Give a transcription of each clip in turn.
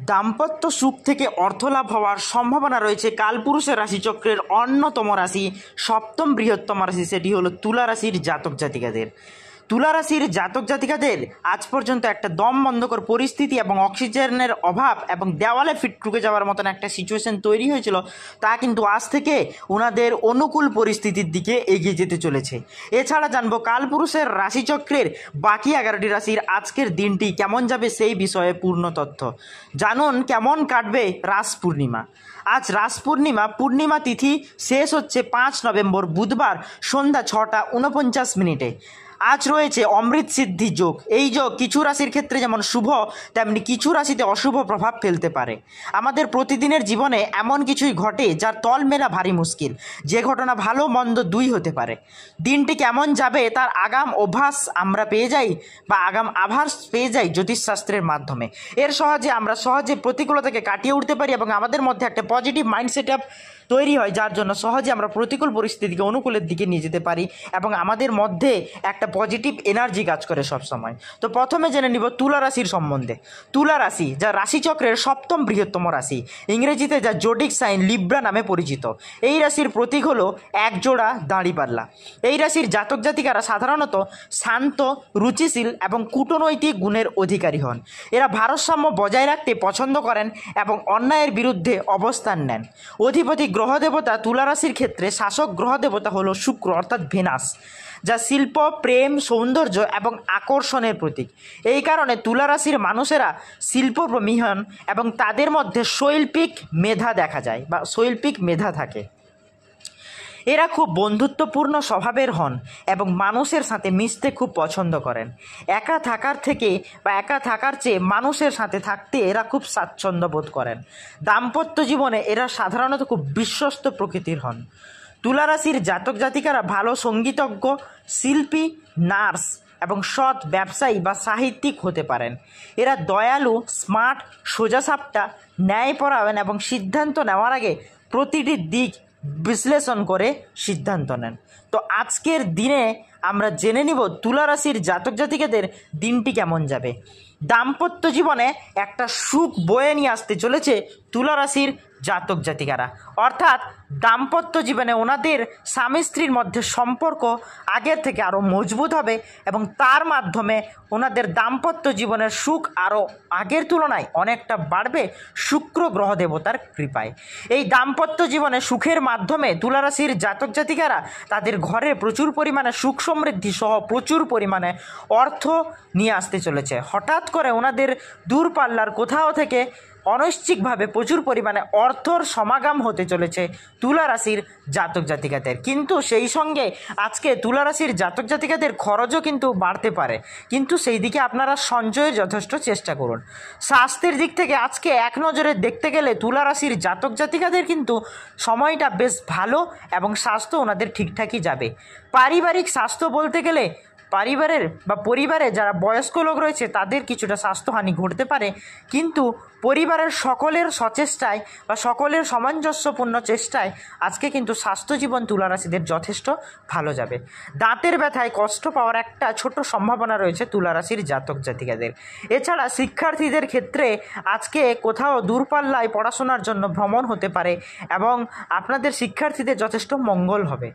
দাম্পত্য সুখ থেকে অর্থলাভ হওয়ার সম্ভাবনা রয়েছে কালপুরুষের রাশিচক্রের অন্যতম রাশি, সপ্তম বৃহত্তম রাশি, সেটি হলো তুলা রাশির জাতক জাতিকাদের। তুলা রাশির জাতক জাতিকাদের আজ পর্যন্ত একটা দম বন্ধকর পরিস্থিতি এবং অক্সিজেনের অভাব এবং দেওয়ালে ঠুকে যাওয়ার মতন একটা সিচুয়েশন তৈরি হয়েছিল, তা কিন্তু আজ থেকে ওনাদের অনুকূল পরিস্থিতির দিকে এগিয়ে যেতে চলেছে। এছাড়া জানবো কালপুরুষের রাশিচক্রের বাকি 11টি রাশির আজকের দিনটি কেমন যাবে সেই বিষয়ে পূর্ণ তথ্য জানুন। কেমন কাটবে রাস পূর্ণিমা? আজ রাস পূর্ণিমা তিথি শেষ হচ্ছে 5 নভেম্বর বুধবার সন্ধ্যা 6টা 49 মিনিটে। আজ রয়েছে অমৃত সিদ্ধি যোগ। এই যোগ কিছু রাশির ক্ষেত্রে যেমন শুভ, তেমনি কিছু রাশিতে অশুভ প্রভাব ফেলতে পারে। আমাদের প্রতিদিনের জীবনে এমন কিছুই ঘটে যার তল মেলা ভারী মুশকিল, যে ঘটনা ভালো মন্দ দুই হতে পারে। দিনটি কেমন যাবে তার আগাম অভ্যাস আমরা পেয়ে যাই বা আগাম আভাস পেয়ে যাই জ্যোতিষশাস্ত্রের মাধ্যমে। এর আমরা সহজে প্রতিকূলতাকে কাটিয়ে উঠতে পারি এবং আমাদের মধ্যে একটা পজিটিভ মাইন্ডসেট তৈরি হয়, যার জন্য সহজে আমরা প্রতিকূল পরিস্থিতিকে অনুকূলের দিকে নিয়ে যেতে পারি এবং আমাদের মধ্যে একটা পজিটিভ এনার্জি কাজ করে সবসময়। তো প্রথমে জেনে নিব তুলা রাশির সম্বন্ধে। তুলা রাশি যা রাশিচক্রের সপ্তম বৃহত্তম রাশি, ইংরেজিতে যা জোডিক সাইন লিব্রা নামে পরিচিত। এই রাশির প্রতীক হলো একজোড়া দাঁড়িপাল্লা। এই রাশির জাতক জাতিকারা সাধারণত শান্ত, রুচিশীল এবং কূটনৈতিক গুণের অধিকারী হন। এরা ভারসাম্য বজায় রাখতে পছন্দ করেন এবং অন্যায়ের বিরুদ্ধে অবস্থান নেন। অধিপতি গ্রহদেবতা তুলা রাশির ক্ষেত্রে শাসক গ্রহদেবতা হলো শুক্র অর্থাৎ ভেনাস, যা শিল্প, প্রেম, সৌন্দর্য এবং আকর্ষণের প্রতীক। এই কারণে তুলা রাশির মানুষেরা শিল্পপ্রেমী হন এবং তাদের মধ্যে শৈল্পিক মেধা দেখা যায় বা শৈল্পিক মেধা থাকে। এরা খুব বন্ধুত্বপূর্ণ স্বভাবের হন এবং মানুষের সাথে মিশতে খুব পছন্দ করেন। একা থাকার চেয়ে মানুষের সাথে থাকতে এরা খুব স্বাচ্ছন্দ্য বোধ করেন। দাম্পত্য জীবনে এরা সাধারণত খুব বিশ্বস্ত প্রকৃতির হন। তুলা রাশির জাতক জাতিকারা ভালো সঙ্গীতজ্ঞ, শিল্পী, নার্স এবং সৎ ব্যবসায়ী বা সাহিত্যিক হতে পারেন। এরা দয়ালু, স্মার্ট, সোজাসাপটা, ন্যায়পরায়ণ এবং সিদ্ধান্ত নেওয়ার আগে প্রতিটি দিক বিশ্লেষণ করে সিদ্ধান্ত নেন। তো আজকের দিনে আমরা জেনে নিব তুলা রাশির জাতক জাতিকাদের দিনটি কেমন যাবে। দাম্পত্য জীবনে একটা সুখ বয়ে নিয়ে আসতে চলেছে তুলা রাশির জাতক জাতিকারা, অর্থাৎ দাম্পত্য জীবনে ওনাদের স্বামী স্ত্রীর মধ্যে সম্পর্ক আগের থেকে আরও মজবুত হবে এবং তার মাধ্যমে ওনাদের দাম্পত্য জীবনের সুখ আরও আগের তুলনায় অনেকটা বাড়বে শুক্র গ্রহ দেবতার কৃপায়। এই দাম্পত্য জীবনে সুখের মাধ্যমে তুলা রাশির জাতক জাতিকারা তাদের ঘরে প্রচুর পরিমাণে সুখ সমৃদ্ধি সহ প্রচুর পরিমাণে অর্থ নিয়ে আসতে চলেছে। হঠাৎ করে ওনাদের দূরপাল্লার কোথাও থেকে অনৈচ্ছিকভাবে প্রচুর পরিমাণে অর্থর সমাগম হতে চলেছে তুলা রাশির জাতক জাতিকাদের। কিন্তু সেই সঙ্গে আজকে তুলা রাশির জাতক জাতিকাদের খরচও কিন্তু বাড়তে পারে, কিন্তু সেই দিকে আপনারা সঞ্চয়ের যথেষ্ট চেষ্টা করুন। স্বাস্থ্যের দিক থেকে আজকে এক নজরে দেখতে গেলে তুলা রাশির জাতক জাতিকাদের কিন্তু সময়টা বেশ ভালো এবং স্বাস্থ্য ওনাদের ঠিকঠাকই যাবে। পারিবারিক স্বাস্থ্য বলতে গেলে পরিবারে যারা বয়স্ক লোক রয়েছে তাদের কিছুটা স্বাস্থ্যহানি ঘটতে পারে, কিন্তু পরিবারের সকলের সচেষ্টায় বা সকলের সামঞ্জস্যপূর্ণ চেষ্টায় আজকে কিন্তু স্বাস্থ্য জীবন তুলা রাশিদের যথেষ্ট ভালো যাবে। দাঁতের ব্যথায় কষ্ট পাওয়ার একটা ছোট সম্ভাবনা রয়েছে তুলা রাশির জাতক জাতিকাদের। এছাড়া শিক্ষার্থীদের ক্ষেত্রে আজকে কোথাও দূরপাল্লায় পড়াশোনার জন্য ভ্রমণ হতে পারে এবং আপনাদের শিক্ষার্থীদের যথেষ্ট মঙ্গল হবে।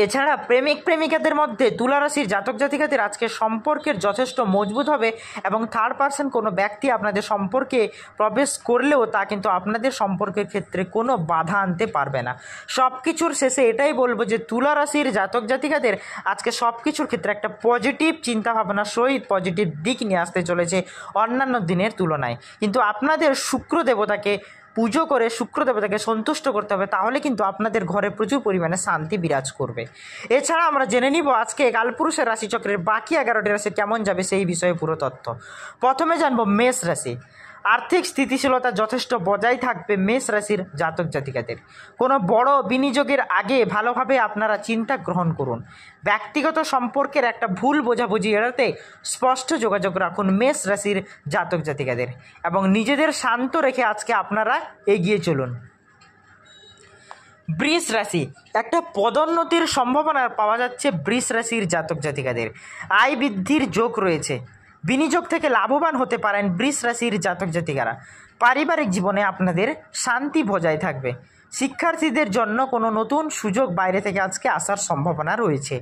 এছাড়া প্রেমিক প্রেমিকাদের মধ্যে তুলা রাশির জাতক জাতিকাদের আজকে সম্পর্কের যথেষ্ট মজবুত হবে এবং থার্ড পার্সন কোনো ব্যক্তি আপনাদের সম্পর্কে প্রবেশ করলেও তা কিন্তু আপনাদের সম্পর্কের ক্ষেত্রে কোনো বাধা আনতে পারবে না। সব কিছুর শেষে এটাই বলবো যে তুলা রাশির জাতক জাতিকাদের আজকে সব কিছুর ক্ষেত্রে একটা পজিটিভ চিন্তাভাবনা সহিত পজিটিভ দিক নিয়ে আসতে চলেছে অন্যান্য দিনের তুলনায়। কিন্তু আপনাদের শুক্র দেবতাকে পুজো করে শুক্র দেবতাকে সন্তুষ্ট করতে হবে, তাহলে কিন্তু আপনাদের ঘরে প্রচুর পরিমাণে শান্তি বিরাজ করবে। এছাড়া আমরা জেনে নিব আজকে কালপুরুষের রাশিচক্রের বাকি 11টি রাশি কেমন যাবে সেই বিষয়ে পুরো তথ্য। প্রথমে জানবো মেষ রাশি। আর্থিক স্থিতিশীলতা যথেষ্ট বজায় থাকবে মেষ রাশির জাতক জাতিকাদের। কোনো বড় বিনিয়োগের আগে ভালোভাবে আপনারা চিন্তা গ্রহণ করুন। ব্যক্তিগত সম্পর্কের একটা ভুল বোঝাবুঝি এড়াতে স্পষ্ট যোগাযোগ রাখুন মেষ রাশির জাতক জাতিকাদের এবং নিজেদের শান্ত রেখে আজকে আপনারা এগিয়ে চলুন। বৃষ রাশি, একটা পদোন্নতির সম্ভাবনা পাওয়া যাচ্ছে বৃষ রাশির জাতক জাতিকাদের। আয় বৃদ্ধির যোগ রয়েছে। বিনিয়োগ থেকে লাভবান হতে পারেন বৃষ রাশির জাতক জাতিকারা। পারিবারিক জীবনে আপনাদের শান্তি বজায় থাকবে। শিক্ষার্থীদের জন্য কোনো নতুন সুযোগ বাইরে থেকে আজকে আসার সম্ভাবনা রয়েছে।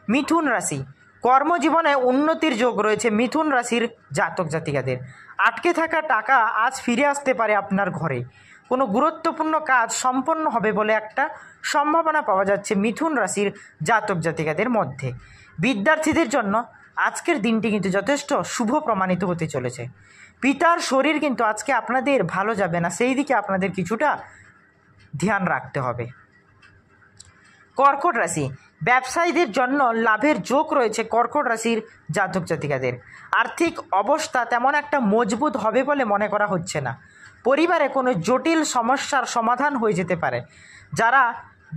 মিথুন রাশি, কর্মজীবনে উন্নতির যোগ রয়েছে মিথুন রাশির জাতক জাতিকাদের। আটকে থাকা টাকা আজ ফিরে আসতে পারে আপনার ঘরে। কোনো গুরুত্বপূর্ণ কাজ সম্পন্ন হবে বলে একটা সম্ভাবনা পাওয়া যাচ্ছে মিথুন রাশির জাতক জাতিকাদের মধ্যে। বিদ্যার্থীদের জন্য আজকের দিনটি কিন্তু যথেষ্ট শুভ প্রমাণিত হতে চলেছে। পিতার শরীর কিন্তু আজকে আপনাদের ভালো যাবে না, সেই দিকে আপনাদের কিছুটা ধ্যান রাখতে হবে। কর্কট রাশি, ব্যবসায়ীদের জন্য লাভের যোগ রয়েছে কর্কট রাশির জাতক জাতিকাদের। আর্থিক অবস্থা তেমন একটা মজবুত হবে বলে মনে করা হচ্ছে না। পরিবারে কোনো জটিল সমস্যার সমাধান হয়ে যেতে পারে। যারা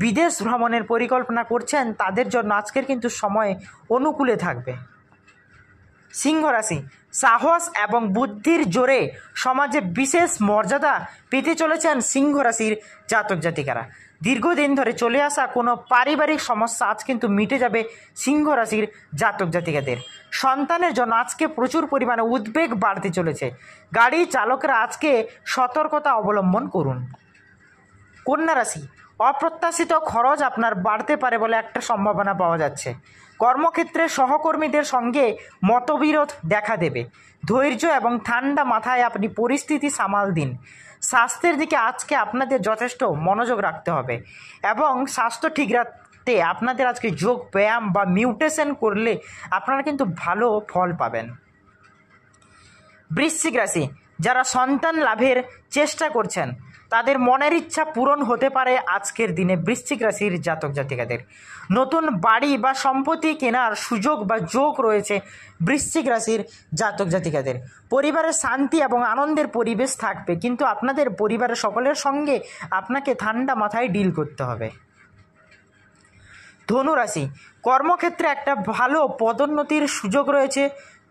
বিদেশ ভ্রমণের পরিকল্পনা করছেন তাদের জন্য আজকের কিন্তু সময় অনুকূলে থাকবে। সিংহ রাশি, সাহস এবং বুদ্ধির জোরে সমাজে বিশেষ মর্যাদা পেতে চলেছেন সিংহ রাশির জাতক জাতিকারা। দীর্ঘদিন ধরে চলে আসা কোনো পারিবারিক সমস্যা আজ কিন্তু মিটে যাবে সিংহ রাশির জাতক জাতিকাদের। সন্তানের জন্য আজকে প্রচুর পরিমাণে উদ্বেগ বাড়তে চলেছে। গাড়ি চালকরা আজকে সতর্কতা অবলম্বন করুন। কন্যা রাশি, অপ্রত্যাশিত খরচ আপনার বাড়তে পারে বলে একটা সম্ভাবনা পাওয়া যাচ্ছে। কর্মক্ষেত্রে সহকর্মীদের সঙ্গে মতবিরোধ দেখা দেবে। ধৈর্য এবং ঠান্ডা মাথায় আপনি পরিস্থিতি সামাল দিন। স্বাস্থ্যের দিকে আজকে আপনাদের যথেষ্ট মনোযোগ রাখতে হবে এবং স্বাস্থ্য ঠিক রাখতে আপনাদের আজকে যোগ ব্যায়াম বা মিউটেশন করলে আপনারা কিন্তু ভালো ফল পাবেন। বৃশ্চিক রাশি, যারা সন্তান লাভের চেষ্টা করছেন তাদের মনের ইচ্ছা পূরণ হতে পারে আজকের দিনে বৃশ্চিক রাশির জাতক জাতিকাদের। নতুন বাড়ি বা সম্পত্তি কেনার সুযোগ বা যোগ রয়েছে বৃশ্চিক রাশির জাতক জাতিকাদের। পরিবারের শান্তি এবং আনন্দের পরিবেশ থাকবে, কিন্তু আপনাদের পরিবারের সকলের সঙ্গে আপনাকে ঠান্ডা মাথায় ডিল করতে হবে। ধনু রাশি, কর্মক্ষেত্রে একটা ভালো পদোন্নতির সুযোগ রয়েছে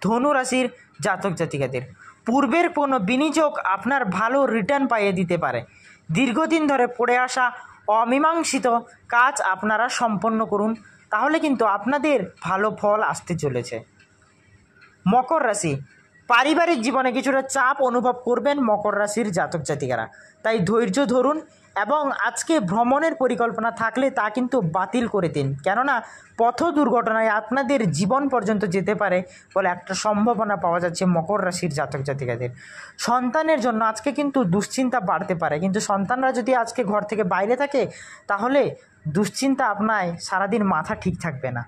ধনু রাশির জাতক জাতিকাদের। পূর্বের কোনো বিনিয়োগ আপনার ভালো রিটার্ন পাইয়ে দিতে পারে। দীর্ঘদিন ধরে পড়ে আসা অমীমাংসিত কাজ আপনারা সম্পন্ন করুন, তাহলে কিন্তু আপনাদের ভালো ফল আসতে চলেছে। মকর রাশি, পারিবারিক জীবনে কিছুটা চাপ অনুভব করবেন মকর রাশির জাতক জাতিকারা, তাই ধৈর্য ধরুন এবং আজকে ভ্রমণের পরিকল্পনা থাকলে তা কিন্তু বাতিল করে দিন, কেননা পথ দুর্ঘটনায় আপনাদের জীবন পর্যন্ত যেতে পারে বলে একটা সম্ভাবনা পাওয়া যাচ্ছে মকর রাশির জাতক জাতিকাদের। সন্তানের জন্য আজকে কিন্তু দুশ্চিন্তা বাড়তে পারে, কিন্তু সন্তানরা যদি আজকে ঘর থেকে বাইরে থাকে তাহলে দুশ্চিন্তা আপনার সারাদিন মাথা ঠিক থাকবে না।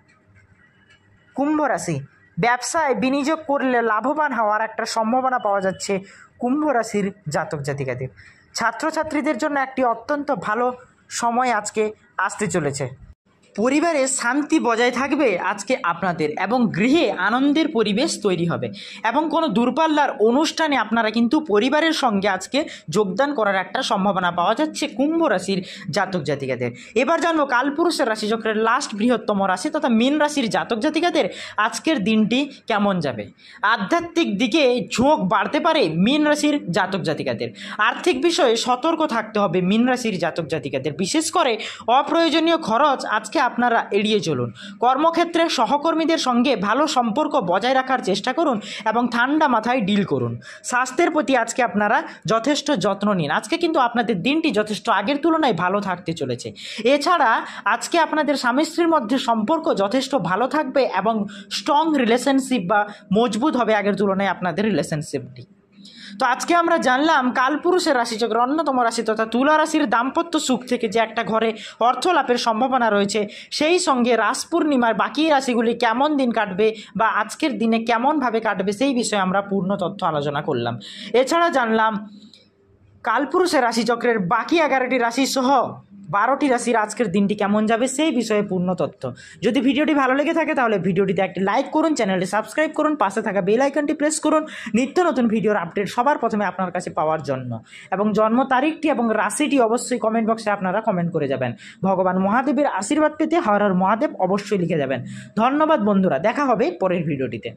কুম্ভ রাশি, ব্যবসায় বিনিয়োগ করলে লাভবান হওয়ার একটা সম্ভাবনা পাওয়া যাচ্ছে কুম্ভ রাশির জাতক জাতিকাদের। ছাত্রছাত্রীদের জন্য একটি অত্যন্ত ভালো সময় আজকে আসতে চলেছে। পরিবারে শান্তি বজায় থাকবে আজকে আপনাদের এবং গৃহে আনন্দের পরিবেশ তৈরি হবে এবং কোনো দূরপাল্লার অনুষ্ঠানে আপনারা কিন্তু পরিবারের সঙ্গে আজকে যোগদান করার একটা সম্ভাবনা পাওয়া যাচ্ছে কুম্ভ রাশির জাতক জাতিকাদের। এবার জানবো কালপুরুষের রাশিচক্রের লাস্ট বৃহত্তম রাশি তথা মীন রাশির জাতক জাতিকাদের আজকের দিনটি কেমন যাবে। আধ্যাত্মিক দিকে ঝোঁক বাড়তে পারে মীন রাশির জাতক জাতিকাদের। আর্থিক বিষয়ে সতর্ক থাকতে হবে মীন রাশির জাতক জাতিকাদের, বিশেষ করে অপ্রয়োজনীয় খরচ আজকে আপনারা এড়িয়ে চলুন। কর্মক্ষেত্রে সহকর্মীদের সঙ্গে ভালো সম্পর্ক বজায় রাখার চেষ্টা করুন এবং ঠান্ডা মাথায় ডিল করুন। স্বাস্থ্যের প্রতি আজকে আপনারা যথেষ্ট যত্ন নিন। আজকে কিন্তু আপনাদের দিনটি যথেষ্ট আগের তুলনায় ভালো থাকতে চলেছে। এছাড়া আজকে আপনাদের স্বামী স্ত্রীর মধ্যে সম্পর্ক যথেষ্ট ভালো থাকবে এবং স্ট্রং রিলেশনশিপ বা মজবুত হবে আগের তুলনায় আপনাদের রিলেশনশিপটি। তো আজকে আমরা জানলাম কালপুরুষের রাশিচক্রের অন্যতম রাশি তথা তুলা রাশির দাম্পত্য সুখ থেকে যে একটা ঘরে অর্থ লাভের সম্ভাবনা রয়েছে, সেই সঙ্গে রাস পূর্ণিমার বাকি রাশিগুলি কেমন দিন কাটবে বা আজকের দিনে কেমনভাবে কাটবে সেই বিষয়ে আমরা পূর্ণ তথ্য আলোচনা করলাম। এছাড়া জানলাম কালপুরুষের রাশিচক্রের বাকি 11টি রাশি সহ 12টি রাশির আজকের দিনটি কেমন যাবে সেই বিষয়ে পূর্ণ তথ্য। যদি ভিডিওটি ভালো লেগে থাকে তাহলে ভিডিওটিতে একটি লাইক করুন, চ্যানেলটি সাবস্ক্রাইব করুন, পাশে থাকা বেল আইকনটি প্রেস করুন নিত্য নতুন ভিডিওর আপডেট সবার প্রথমে আপনার কাছে পাওয়ার জন্য। এবং জন্ম তারিখটি এবং রাশিটি অবশ্যই কমেন্ট বক্সে আপনারা কমেন্ট করে যাবেন। ভগবান মহাদেবের আশীর্বাদ পেতে হর হর মহাদেব অবশ্যই লিখে যাবেন। ধন্যবাদ বন্ধুরা, দেখা হবে পরের ভিডিওটিতে।